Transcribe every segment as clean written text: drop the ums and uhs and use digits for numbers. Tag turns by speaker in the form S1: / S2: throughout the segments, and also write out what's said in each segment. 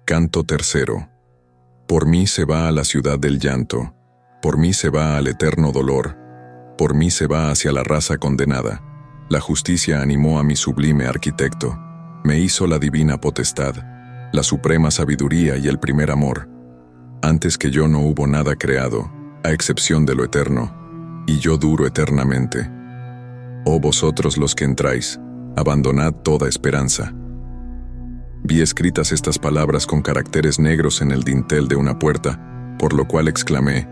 S1: Canto tercero. Por mí se va a la ciudad del llanto, por mí se va al eterno dolor, por mí se va hacia la raza condenada. La justicia animó a mi sublime arquitecto, me hizo la divina potestad, la suprema sabiduría y el primer amor. Antes que yo no hubo nada creado, a excepción de lo eterno, y yo duro eternamente. Oh vosotros los que entráis, abandonad toda esperanza. Vi escritas estas palabras con caracteres negros en el dintel de una puerta, por lo cual exclamé: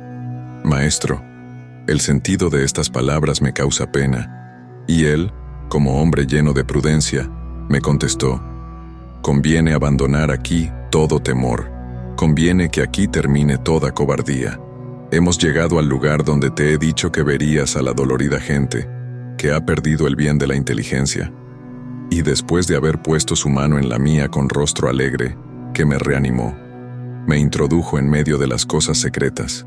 S1: Maestro, el sentido de estas palabras me causa pena. Y él, como hombre lleno de prudencia, me contestó: conviene abandonar aquí todo temor, conviene que aquí termine toda cobardía. Hemos llegado al lugar donde te he dicho que verías a la dolorida gente, que ha perdido el bien de la inteligencia. Y después de haber puesto su mano en la mía con rostro alegre, que me reanimó, me introdujo en medio de las cosas secretas.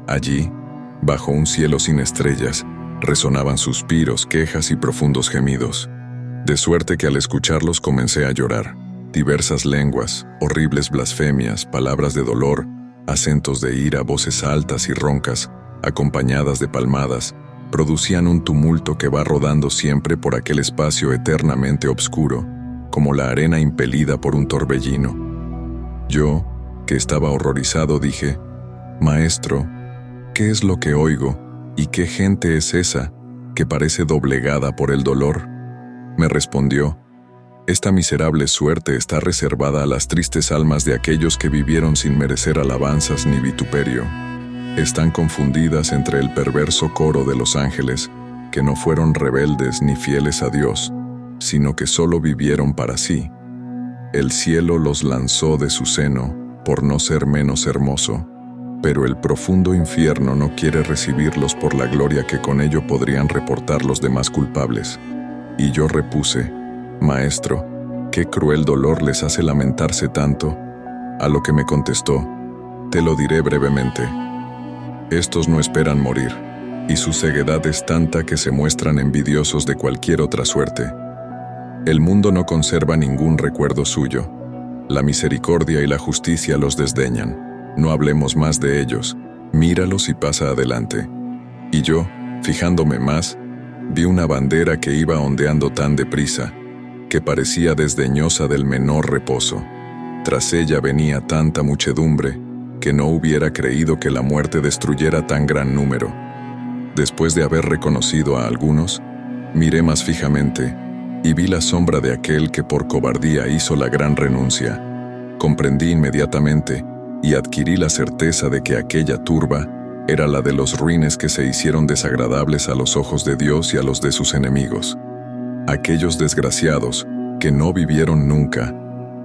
S1: Allí, bajo un cielo sin estrellas, resonaban suspiros, quejas y profundos gemidos, de suerte que al escucharlos comencé a llorar. Diversas lenguas, horribles blasfemias, palabras de dolor, acentos de ira, voces altas y roncas, acompañadas de palmadas, producían un tumulto que va rodando siempre por aquel espacio eternamente obscuro, como la arena impelida por un torbellino. Yo, que estaba horrorizado, dije: Maestro, ¿qué es lo que oigo, y qué gente es esa que parece doblegada por el dolor? Me respondió: esta miserable suerte está reservada a las tristes almas de aquellos que vivieron sin merecer alabanzas ni vituperio. Están confundidas entre el perverso coro de los ángeles, que no fueron rebeldes ni fieles a Dios, sino que solo vivieron para sí. El cielo los lanzó de su seno, por no ser menos hermoso, pero el profundo infierno no quiere recibirlos por la gloria que con ello podrían reportar los demás culpables. Y yo repuse: Maestro, ¿qué cruel dolor les hace lamentarse tanto? A lo que me contestó: te lo diré brevemente. Estos no esperan morir, y su ceguedad es tanta que se muestran envidiosos de cualquier otra suerte. El mundo no conserva ningún recuerdo suyo. La misericordia y la justicia los desdeñan. No hablemos más de ellos. Míralos y pasa adelante. Y yo, fijándome más, vi una bandera que iba ondeando tan deprisa, que parecía desdeñosa del menor reposo. Tras ella venía tanta muchedumbre, que no hubiera creído que la muerte destruyera tan gran número. Después de haber reconocido a algunos, miré más fijamente, y vi la sombra de aquel que por cobardía hizo la gran renuncia. Comprendí inmediatamente, y adquirí la certeza de que aquella turba era la de los ruines que se hicieron desagradables a los ojos de Dios y a los de sus enemigos. Aquellos desgraciados, que no vivieron nunca,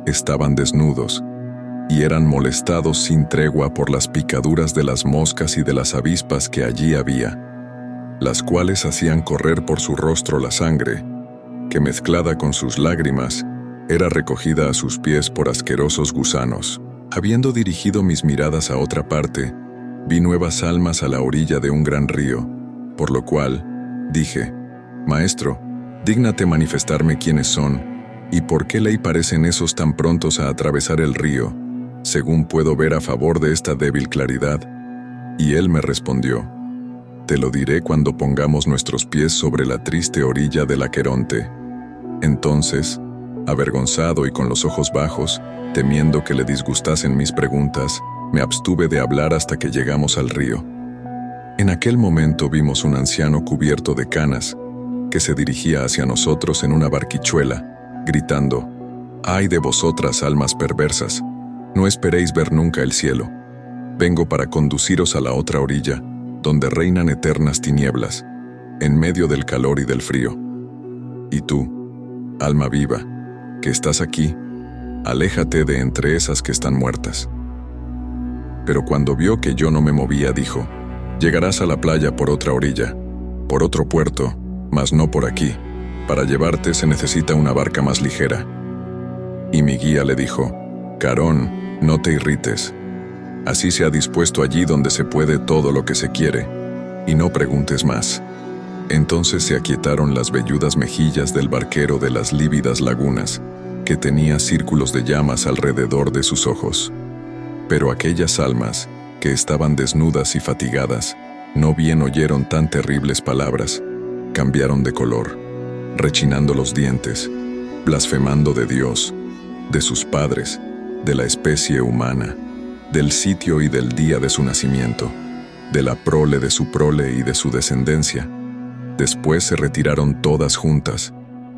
S1: estaban desnudos, y eran molestados sin tregua por las picaduras de las moscas y de las avispas que allí había, las cuales hacían correr por su rostro la sangre, que mezclada con sus lágrimas, era recogida a sus pies por asquerosos gusanos. Habiendo dirigido mis miradas a otra parte, vi nuevas almas a la orilla de un gran río, por lo cual dije: Maestro, dígnate manifestarme quiénes son, y por qué ley parecen esos tan prontos a atravesar el río, según puedo ver a favor de esta débil claridad. Y él me respondió: te lo diré cuando pongamos nuestros pies sobre la triste orilla del Aqueronte. Entonces, avergonzado y con los ojos bajos, temiendo que le disgustasen mis preguntas, me abstuve de hablar hasta que llegamos al río. En aquel momento vimos un anciano cubierto de canas, que se dirigía hacia nosotros en una barquichuela, gritando: ¡ay de vosotras, almas perversas! No esperéis ver nunca el cielo. Vengo para conduciros a la otra orilla, donde reinan eternas tinieblas, en medio del calor y del frío. Y tú, alma viva, que estás aquí, aléjate de entre esas que están muertas. Pero cuando vio que yo no me movía, dijo: llegarás a la playa por otra orilla, por otro puerto, mas no por aquí. Para llevarte se necesita una barca más ligera. Y mi guía le dijo: Carón, no te irrites. Así se ha dispuesto allí donde se puede todo lo que se quiere, y no preguntes más. Entonces se aquietaron las velludas mejillas del barquero de las lívidas lagunas, que tenía círculos de llamas alrededor de sus ojos. Pero aquellas almas, que estaban desnudas y fatigadas, no bien oyeron tan terribles palabras, cambiaron de color, rechinando los dientes, blasfemando de Dios, de sus padres, de la especie humana, del sitio y del día de su nacimiento, de la prole de su prole y de su descendencia. Después se retiraron todas juntas,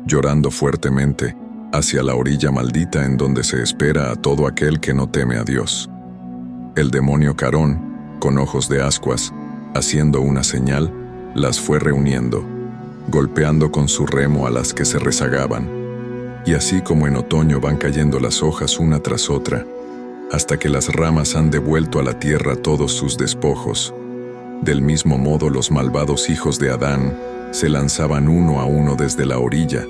S1: llorando fuertemente, hacia la orilla maldita en donde se espera a todo aquel que no teme a Dios. El demonio Carón, con ojos de ascuas, haciendo una señal, las fue reuniendo, golpeando con su remo a las que se rezagaban, y así como en otoño van cayendo las hojas una tras otra, hasta que las ramas han devuelto a la tierra todos sus despojos. Del mismo modo los malvados hijos de Adán se lanzaban uno a uno desde la orilla,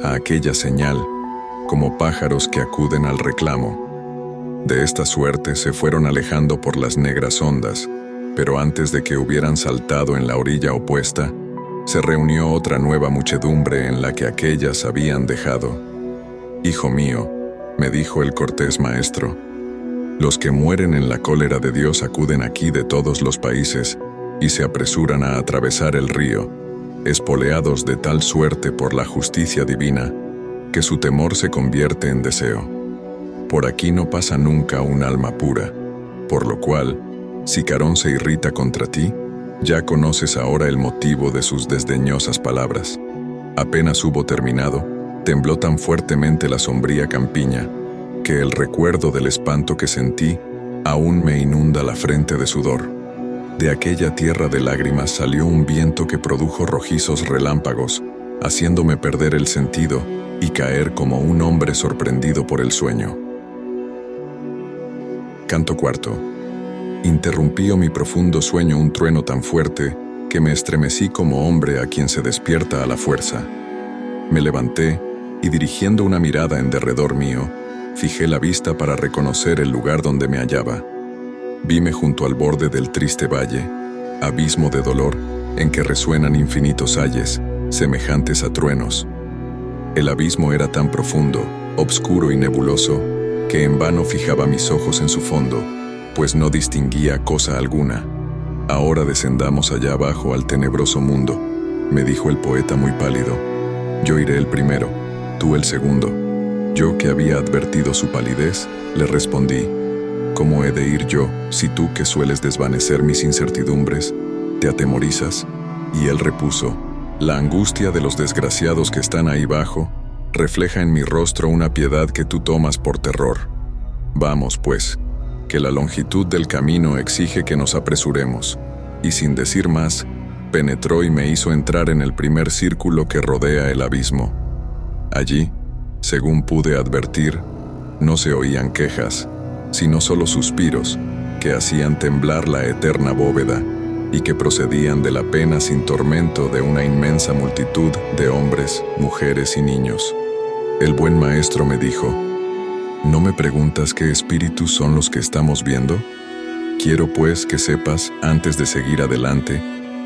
S1: a aquella señal, como pájaros que acuden al reclamo. De esta suerte se fueron alejando por las negras ondas, pero antes de que hubieran saltado en la orilla opuesta, se reunió otra nueva muchedumbre en la que aquellas habían dejado. «Hijo mío», me dijo el cortés maestro, «los que mueren en la cólera de Dios acuden aquí de todos los países y se apresuran a atravesar el río, espoleados de tal suerte por la justicia divina, que su temor se convierte en deseo. Por aquí no pasa nunca un alma pura, por lo cual, si Carón se irrita contra ti, ya conoces ahora el motivo de sus desdeñosas palabras». Apenas hubo terminado, tembló tan fuertemente la sombría campiña, que el recuerdo del espanto que sentí aún me inunda la frente de sudor. De aquella tierra de lágrimas salió un viento que produjo rojizos relámpagos, haciéndome perder el sentido y caer como un hombre sorprendido por el sueño. Canto cuarto. Interrumpió mi profundo sueño un trueno tan fuerte que me estremecí como hombre a quien se despierta a la fuerza. Me levanté y dirigiendo una mirada en derredor mío, fijé la vista para reconocer el lugar donde me hallaba. Vime junto al borde del triste valle, abismo de dolor en que resuenan infinitos ayes, semejantes a truenos. El abismo era tan profundo, obscuro y nebuloso, que en vano fijaba mis ojos en su fondo, pues no distinguía cosa alguna. «Ahora descendamos allá abajo al tenebroso mundo», me dijo el poeta muy pálido. «Yo iré el primero, tú el segundo». Yo, que había advertido su palidez, le respondí: «¿Cómo he de ir yo, si tú, que sueles desvanecer mis incertidumbres, te atemorizas?» Y él repuso: «La angustia de los desgraciados que están ahí abajo refleja en mi rostro una piedad que tú tomas por terror. Vamos, pues, que la longitud del camino exige que nos apresuremos». Y sin decir más, penetró y me hizo entrar en el primer círculo que rodea el abismo. Allí, según pude advertir, no se oían quejas, sino solo suspiros que hacían temblar la eterna bóveda y que procedían de la pena sin tormento de una inmensa multitud de hombres, mujeres y niños. El buen maestro me dijo: «¿No me preguntas qué espíritus son los que estamos viendo? Quiero pues que sepas, antes de seguir adelante,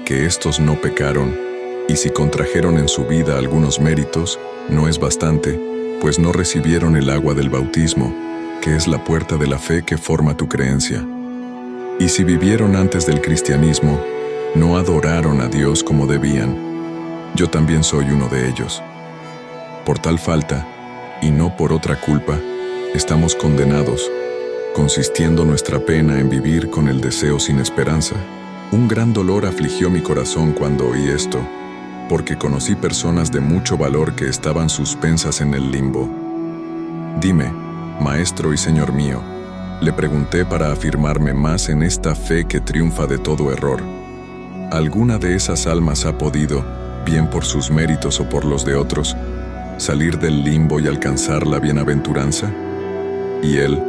S1: que estos no pecaron, y si contrajeron en su vida algunos méritos, no es bastante, pues no recibieron el agua del bautismo, que es la puerta de la fe que forma tu creencia. Y si vivieron antes del cristianismo, no adoraron a Dios como debían. Yo también soy uno de ellos. Por tal falta, y no por otra culpa, estamos condenados, consistiendo nuestra pena en vivir con el deseo sin esperanza». Un gran dolor afligió mi corazón cuando oí esto, porque conocí personas de mucho valor que estaban suspensas en el limbo. «Dime, maestro y señor mío», le pregunté para afirmarme más en esta fe que triunfa de todo error, ¿alguna de esas almas ha podido, bien por sus méritos o por los de otros, salir del limbo y alcanzar la bienaventuranza? Y él,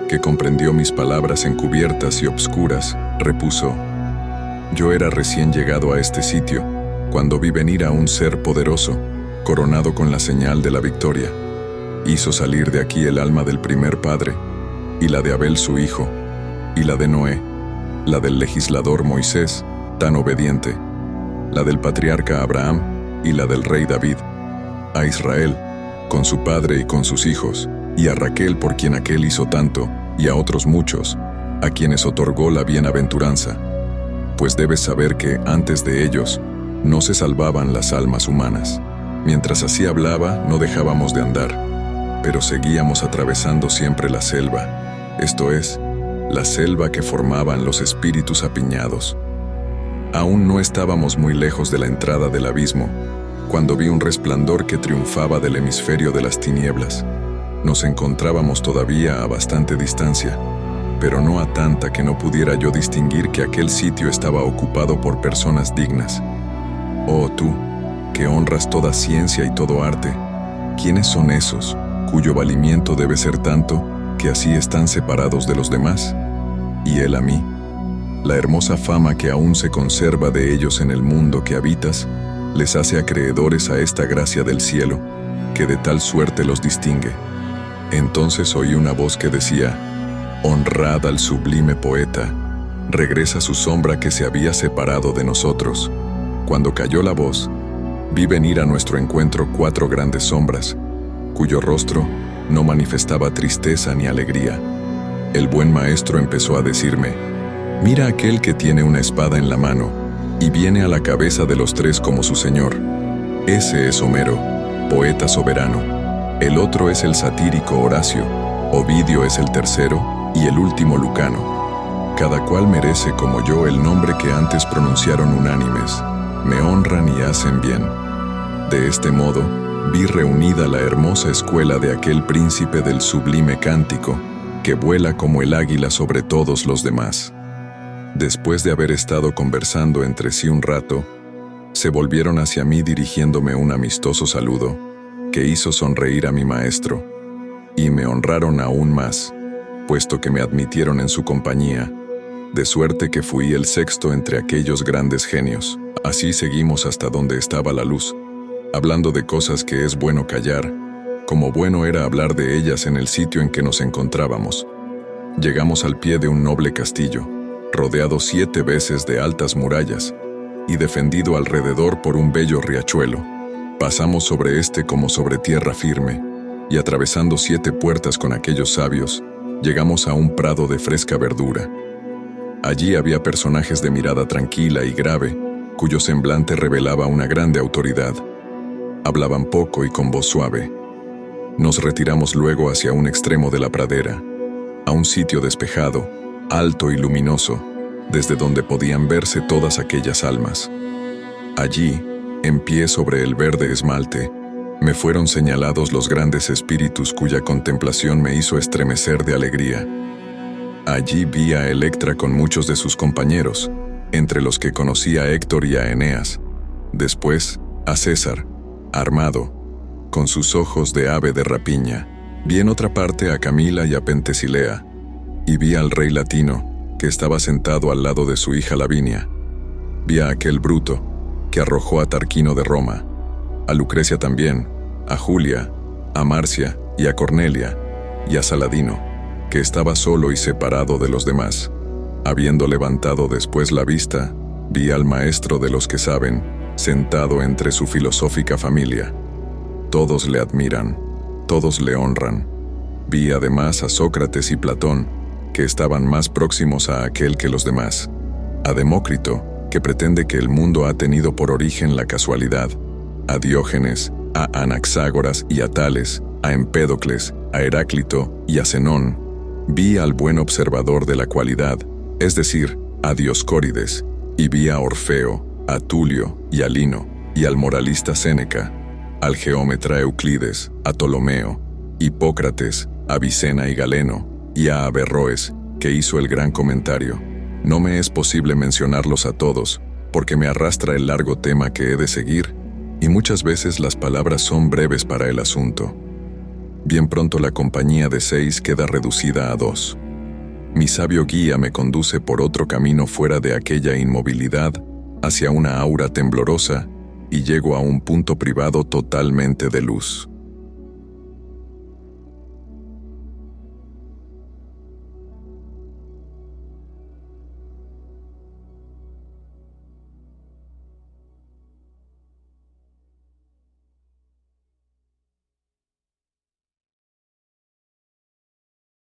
S1: que comprendió mis palabras encubiertas y obscuras, repuso: «Yo era recién llegado a este sitio, cuando vi venir a un ser poderoso, coronado con la señal de la victoria. Hizo salir de aquí el alma del primer padre, y la de Abel su hijo, y la de Noé, la del legislador Moisés, tan obediente, la del patriarca Abraham, y la del rey David. A Israel, con su padre y con sus hijos, y a Raquel por quien aquel hizo tanto, y a otros muchos, a quienes otorgó la bienaventuranza. Pues debes saber que, antes de ellos, no se salvaban las almas humanas. Mientras así hablaba, no dejábamos de andar, pero seguíamos atravesando siempre la selva, esto es, la selva que formaban los espíritus apiñados. Aún no estábamos muy lejos de la entrada del abismo, cuando vi un resplandor que triunfaba del hemisferio de las tinieblas. Nos encontrábamos todavía a bastante distancia, pero no a tanta que no pudiera yo distinguir que aquel sitio estaba ocupado por personas dignas. Oh tú, que honras toda ciencia y todo arte, ¿quiénes son esos, cuyo valimiento debe ser tanto, que así están separados de los demás? Y él a mí. La hermosa fama que aún se conserva de ellos en el mundo que habitas, les hace acreedores a esta gracia del cielo, que de tal suerte los distingue. Entonces oí una voz que decía: honrad al sublime poeta, regresa su sombra que se había separado de nosotros. Cuando cayó la voz, vi venir a nuestro encuentro 4 grandes sombras, cuyo rostro no manifestaba tristeza ni alegría. El buen maestro empezó a decirme: mira aquel que tiene una espada en la mano, y viene a la cabeza de los 3 como su señor. Ese es Homero, poeta soberano. El otro es el satírico Horacio, Ovidio es el tercero, y el último Lucano. Cada cual merece como yo el nombre que antes pronunciaron unánimes. Me honran y hacen bien. De este modo, vi reunida la hermosa escuela de aquel príncipe del sublime cántico, que vuela como el águila sobre todos los demás. Después de haber estado conversando entre sí un rato, se volvieron hacia mí dirigiéndome un amistoso saludo, que hizo sonreír a mi maestro, y me honraron aún más, puesto que me admitieron en su compañía, de suerte que fui el 6º entre aquellos grandes genios. Así seguimos hasta donde estaba la luz, hablando de cosas que es bueno callar, como bueno era hablar de ellas en el sitio en que nos encontrábamos. Llegamos al pie de un noble castillo, rodeado 7 veces de altas murallas, y defendido alrededor por un bello riachuelo. Pasamos sobre este como sobre tierra firme, y atravesando 7 puertas con aquellos sabios, llegamos a un prado de fresca verdura. Allí había personajes de mirada tranquila y grave, cuyo semblante revelaba una grande autoridad. Hablaban poco y con voz suave. Nos retiramos luego hacia un extremo de la pradera, a un sitio despejado, alto y luminoso, desde donde podían verse todas aquellas almas. Allí, en pie sobre el verde esmalte, me fueron señalados los grandes espíritus cuya contemplación me hizo estremecer de alegría. Allí vi a Electra con muchos de sus compañeros, entre los que conocí a Héctor y a Eneas. Después, a César, armado, con sus ojos de ave de rapiña. Vi en otra parte a Camila y a Pentesilea, y vi al rey latino, que estaba sentado al lado de su hija Lavinia. Vi a aquel Bruto, que arrojó a Tarquino de Roma, a Lucrecia también, a Julia, a Marcia y a Cornelia, y a Saladino, que estaba solo y separado de los demás. Habiendo levantado después la vista, vi al maestro de los que saben, sentado entre su filosófica familia. Todos le admiran, todos le honran. Vi además a Sócrates y Platón, que estaban más próximos a aquel que los demás. A Demócrito, que pretende que el mundo ha tenido por origen la casualidad. A Diógenes, a Anaxágoras y a Tales, a Empédocles, a Heráclito y a Zenón. Vi al buen observador de la cualidad, es decir, a Dioscórides, y vi a Orfeo, a Tulio y a Lino, y al moralista Séneca, al geómetra Euclides, a Ptolomeo, Hipócrates, a Vicena y Galeno, y a Averroes, que hizo el gran comentario. No me es posible mencionarlos a todos, porque me arrastra el largo tema que he de seguir, y muchas veces las palabras son breves para el asunto. Bien pronto la compañía de 6 queda reducida a 2. Mi sabio guía me conduce por otro camino fuera de aquella inmovilidad, hacia una aura temblorosa, y llego a un punto privado totalmente de luz.